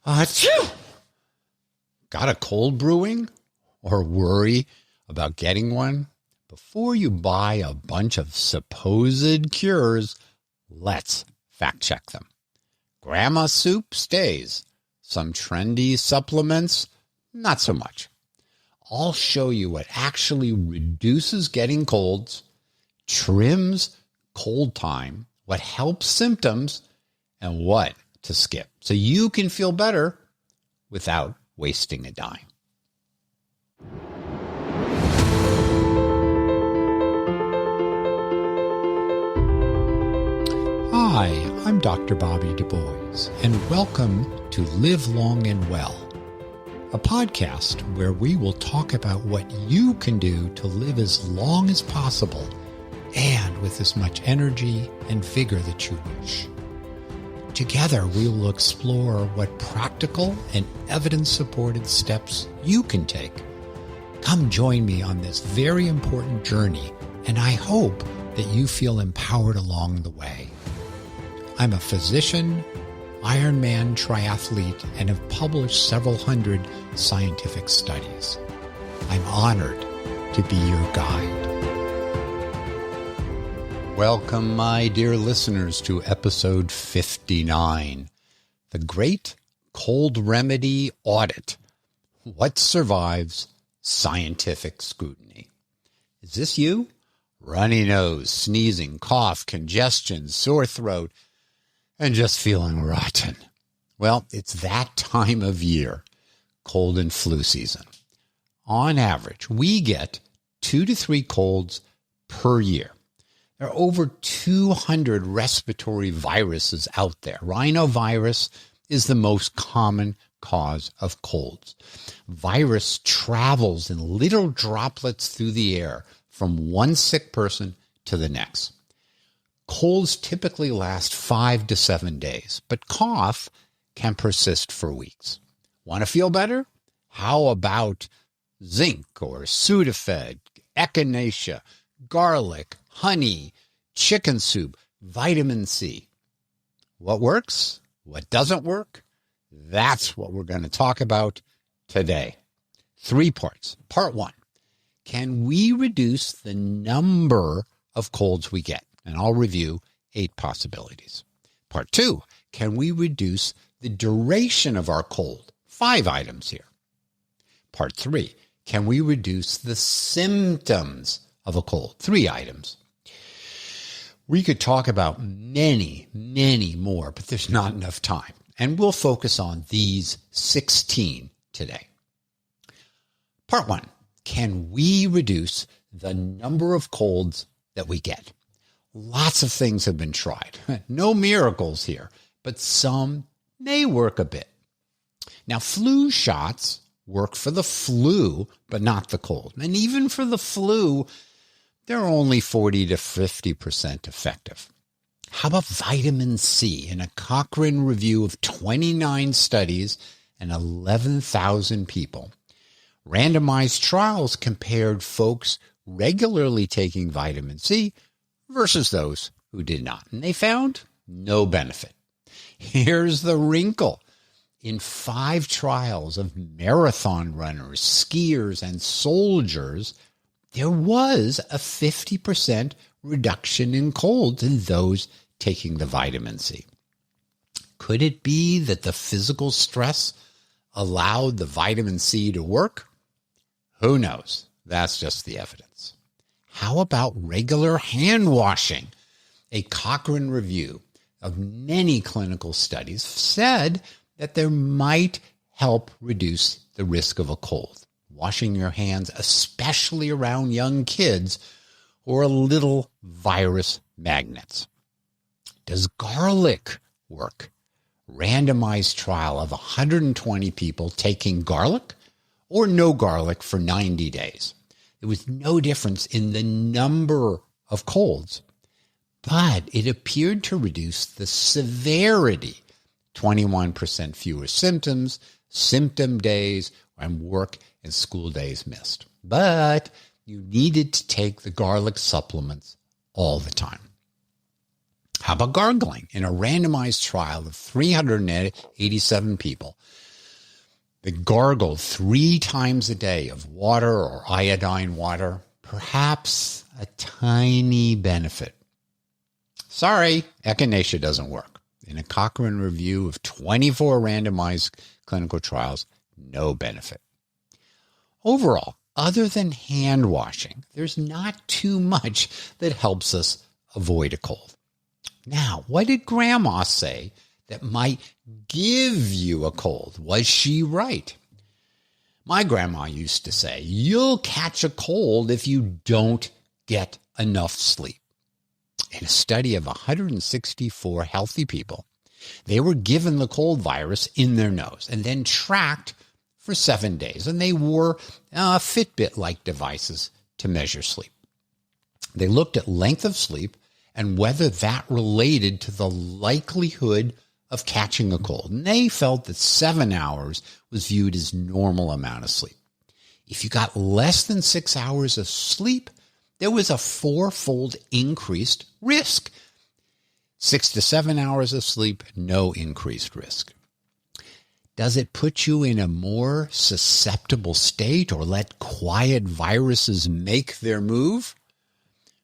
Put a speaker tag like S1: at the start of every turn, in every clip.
S1: Achoo! Got a cold brewing or worry about getting one? Before you buy a bunch of supposed cures, let's fact check them. Grandma soup stays. Some trendy supplements, not so much. I'll show you what actually reduces getting colds, trims cold time, what helps symptoms, and what to skip so you can feel better without wasting a dime. Hi, I'm Dr. Bobby Du Bois, and welcome to Live Long and Well, a podcast where we will talk about what you can do to live as long as possible and with as much energy and vigor that you wish. Together, we will explore what practical and evidence-supported steps you can take. Come join me on this very important journey, and I hope that you feel empowered along the way. I'm a physician, Ironman triathlete, and have published several hundred scientific studies. I'm honored to be your guide. Welcome, my dear listeners, to episode 59, The Great Cold Remedy Audit. What survives scientific scrutiny? Is this you? Runny nose, sneezing, cough, congestion, sore throat, and just feeling rotten. Well, it's that time of year, cold and flu season. On average, we get 2 to 3 colds per year. There are over 200 respiratory viruses out there. Rhinovirus is the most common cause of colds. Virus travels in little droplets through the air from one sick person to the next. Colds typically last 5 to 7 days, but cough can persist for weeks. Want to feel better? How about zinc or Sudafed, echinacea, garlic, honey, chicken soup, vitamin C? What works? What doesn't work? That's what we're going to talk about today. 3 parts. Part 1. Can we reduce the number of colds we get? And I'll review 8 possibilities. Part 2, can we reduce the duration of our cold? 5 items here. Part 3, can we reduce the symptoms of a cold? 3 items. We could talk about many, many more, but there's not enough time. And we'll focus on these 16 today. Part 1, can we reduce the number of colds that we get? Lots of things have been tried. No miracles here, but some may work a bit. Now, flu shots work for the flu, but not the cold. And even for the flu, they're only 40 to 50% effective. How about vitamin C? In a Cochrane review of 29 studies and 11,000 people, randomized trials compared folks regularly taking vitamin C versus those who did not. And they found no benefit. Here's the wrinkle. In 5 trials of marathon runners, skiers, and soldiers, there was a 50% reduction in colds in those taking the vitamin C. Could it be that the physical stress allowed the vitamin C to work? Who knows? That's just the evidence. How about regular hand washing? A Cochrane review of many clinical studies said that there might help reduce the risk of a cold. Washing your hands, especially around young kids, or a little virus magnets. Does garlic work? Randomized trial of 120 people taking garlic or no garlic for 90 days. There was no difference in the number of colds, but it appeared to reduce the severity. 21% fewer symptoms, symptom days, and work and school days missed. But you needed to take the garlic supplements all the time. How about gargling? In a randomized trial of 387 people, they gargled 3 times a day of water or iodine water, perhaps a tiny benefit. Sorry, echinacea doesn't work. In a Cochrane review of 24 randomized clinical trials, no benefit. Overall, other than hand washing, there's not too much that helps us avoid a cold. Now, what did Grandma say that might give you a cold? Was she right? My grandma used to say, you'll catch a cold if you don't get enough sleep. In a study of 164 healthy people, they were given the cold virus in their nose and then tracked for 7 days. And they wore Fitbit-like devices to measure sleep. They looked at length of sleep and whether that related to the likelihood of catching a cold. And they felt that 7 hours was viewed as normal amount of sleep. If you got less than 6 hours of sleep, there was a 4-fold increased risk. 6 to 7 hours of sleep, no increased risk. Does it put you in a more susceptible state or let quiet viruses make their move?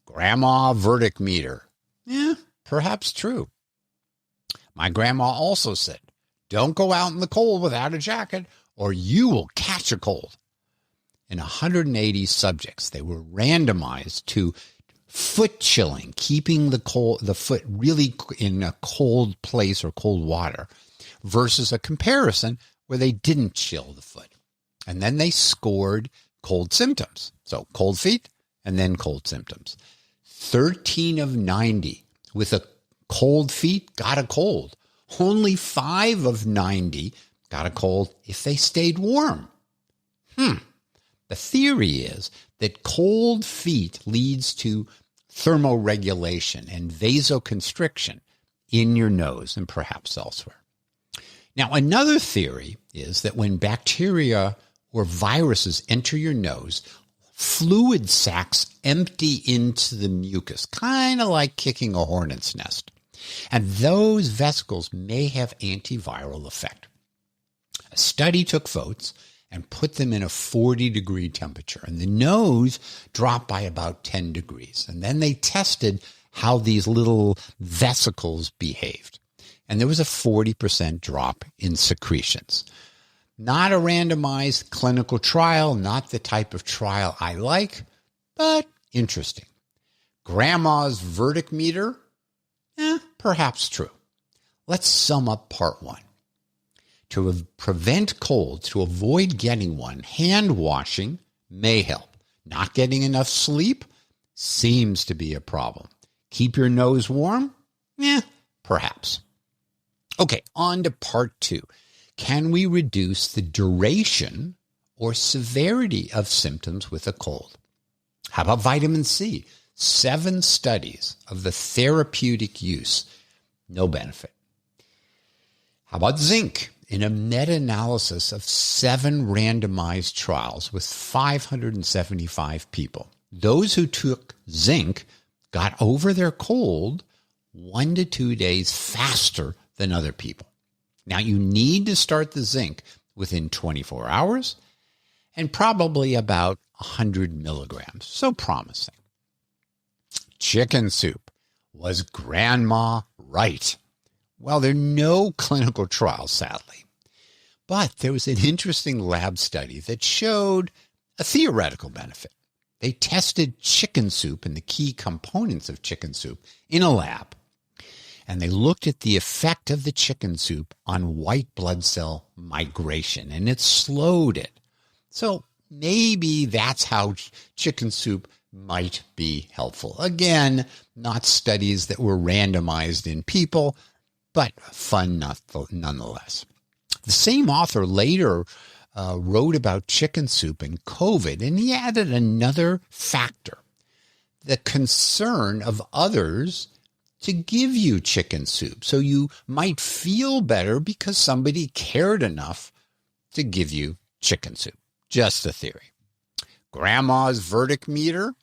S1: Grandma verdict meter. Perhaps true. My grandma also said, don't go out in the cold without a jacket or you will catch a cold. In 180 subjects, they were randomized to foot chilling, keeping the foot really in a cold place or cold water, versus a comparison where they didn't chill the foot. And then they scored cold symptoms. So cold feet and then cold symptoms. 13 of 90 with a cold feet got a cold. Only 5 of 90 got a cold if they stayed warm. The theory is that cold feet leads to thermoregulation and vasoconstriction in your nose and perhaps elsewhere. Now, another theory is that when bacteria or viruses enter your nose, fluid sacs empty into the mucus, kind of like kicking a hornet's nest. And those vesicles may have antiviral effect. A study took folks and put them in a 40-degree temperature, and the nose dropped by about 10 degrees. And then they tested how these little vesicles behaved. And there was a 40% drop in secretions. Not a randomized clinical trial, not the type of trial I like, but interesting. Grandma's verdict meter? Perhaps true. Let's sum up part 1. To prevent colds, to avoid getting one, hand washing may help. Not getting enough sleep seems to be a problem. Keep your nose warm? Perhaps. Okay, on to part 2. Can we reduce the duration or severity of symptoms with a cold? How about vitamin C? 7 studies of the therapeutic use, no benefit. How about zinc? In a meta-analysis of 7 randomized trials with 575 people, those who took zinc got over their cold 1 to 2 days faster than other people. Now, you need to start the zinc within 24 hours and probably about 100 milligrams. So promising. Chicken soup. Was Grandma right? Well, there are no clinical trials, sadly. But there was an interesting lab study that showed a theoretical benefit. They tested chicken soup and the key components of chicken soup in a lab. And they looked at the effect of the chicken soup on white blood cell migration, and it slowed it. So maybe that's how chicken soup might be helpful. Again, not studies that were randomized in people, but fun nonetheless. The same author later wrote about chicken soup and COVID, and he added another factor, the concern of others to give you chicken soup. So you might feel better because somebody cared enough to give you chicken soup. Just a theory. Grandma's verdict meter?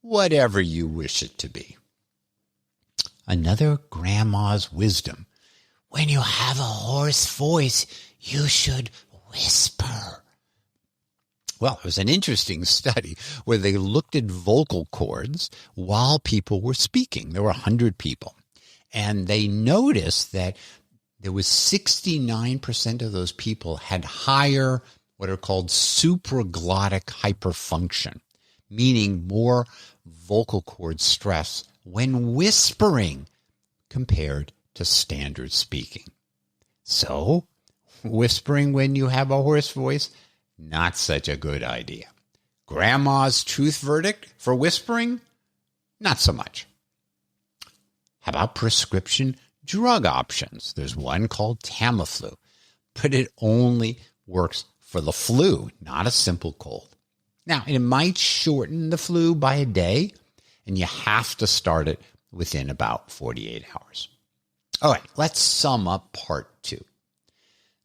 S1: Whatever you wish it to be. Another grandma's wisdom. When you have a hoarse voice, you should whisper. Well, it was an interesting study where they looked at vocal cords while people were speaking. There were 100 people. And they noticed that there was 69% of those people had higher, what are called supraglottic hyperfunction, meaning more vocal cord stress when whispering compared to standard speaking. So, whispering when you have a hoarse voice, not such a good idea. Grandma's truth verdict for whispering, not so much. How about prescription drug options? There's one called Tamiflu, but it only works for the flu, not a simple cold. Now, it might shorten the flu by a day, and you have to start it within about 48 hours. All right, let's sum up part 2.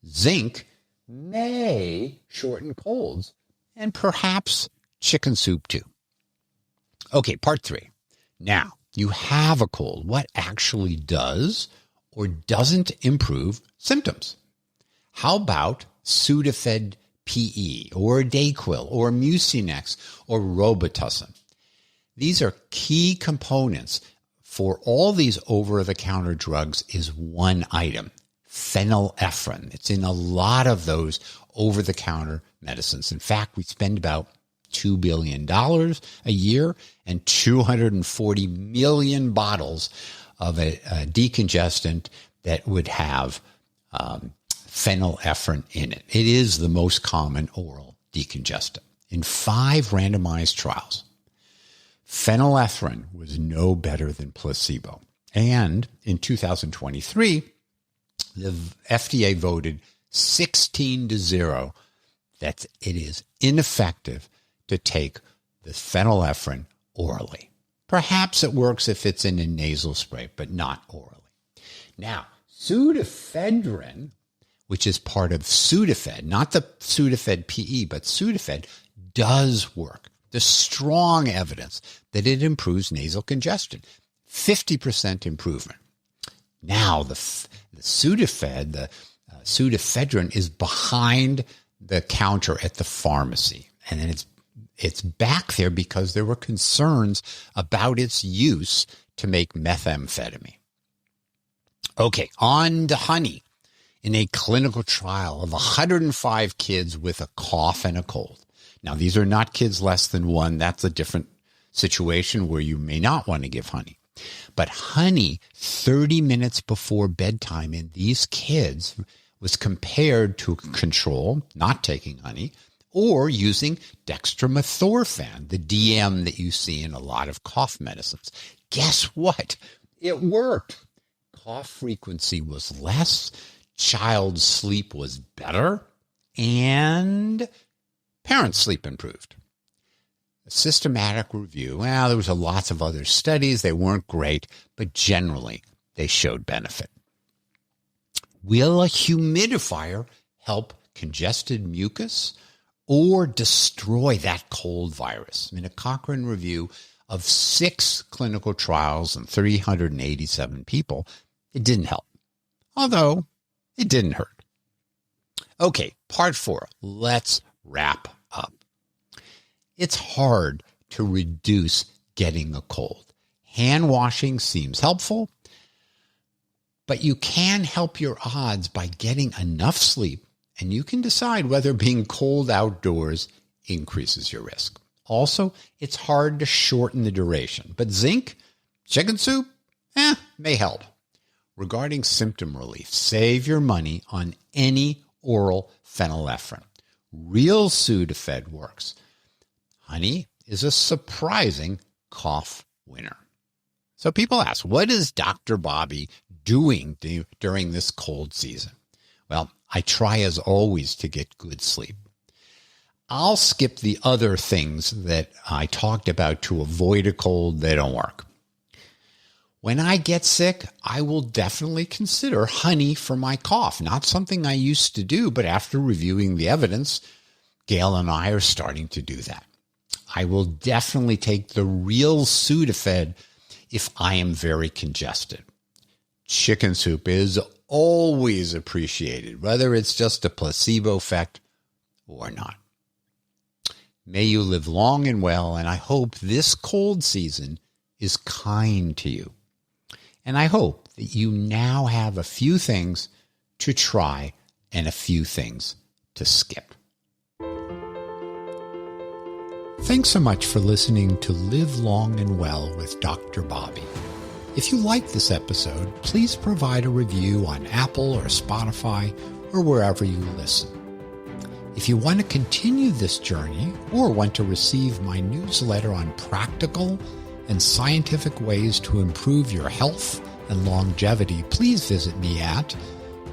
S1: Zinc may shorten colds, and perhaps chicken soup too. Okay, part 3. Now, you have a cold. What actually does or doesn't improve symptoms? How about Sudafed PE or Dayquil or Mucinex or Robitussin? These are key components for all these over-the-counter drugs is one item, phenylephrine. It's in a lot of those over-the-counter medicines. In fact, we spend about $2 billion a year and 240 million bottles of a decongestant that would have phenylephrine in it. It is the most common oral decongestant. In 5 randomized trials, phenylephrine was no better than placebo. And in 2023, the FDA voted 16-0 that it is ineffective to take the phenylephrine orally. Perhaps it works if it's in a nasal spray, but not orally. Now, pseudoephedrine, which is part of Sudafed, not the Sudafed PE, but Sudafed, does work. There's strong evidence that it improves nasal congestion, 50% improvement. Now, the Sudafed, the pseudoephedrine, is behind the counter at the pharmacy, and then it's back there because there were concerns about its use to make methamphetamine. Okay, on to honey. In a clinical trial of 105 kids with a cough and a cold. Now, these are not kids less than 1. That's a different situation where you may not want to give honey. But honey, 30 minutes before bedtime in these kids was compared to control, not taking honey, or using dextromethorphan, the DM that you see in a lot of cough medicines. Guess what? It worked. Cough frequency was less, child's sleep was better, and parents' sleep improved. A systematic review, well, there was lots of other studies. They weren't great, but generally they showed benefit. Will a humidifier help congested mucus or destroy that cold virus? In a Cochrane review of 6 clinical trials and 387 people, it didn't help, although it didn't hurt. Okay, part 4. Let's wrap up. It's hard to reduce getting a cold. Hand washing seems helpful, but you can help your odds by getting enough sleep, and you can decide whether being cold outdoors increases your risk. Also, it's hard to shorten the duration, but zinc, chicken soup, may help. Regarding symptom relief, save your money on any oral phenylephrine. Real Sudafed works. Honey is a surprising cough winner. So people ask, what is Dr. Bobby doing during this cold season? Well, I try as always to get good sleep. I'll skip the other things that I talked about to avoid a cold. They don't work. When I get sick, I will definitely consider honey for my cough. Not something I used to do, but after reviewing the evidence, Gail and I are starting to do that. I will definitely take the real Sudafed if I am very congested. Chicken soup is always appreciated, whether it's just a placebo effect or not. May you live long and well, and I hope this cold season is kind to you. And I hope that you now have a few things to try and a few things to skip. Thanks so much for listening to Live Long and Well with Dr. Bobby. If you like this episode, please provide a review on Apple or Spotify or wherever you listen. If you want to continue this journey or want to receive my newsletter on practical and scientific ways to improve your health and longevity, please visit me at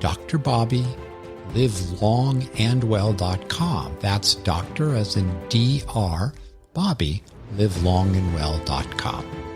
S1: drbobbylivellongandwell.com. That's doctor as in DR, Bobby, livelongandwell.com.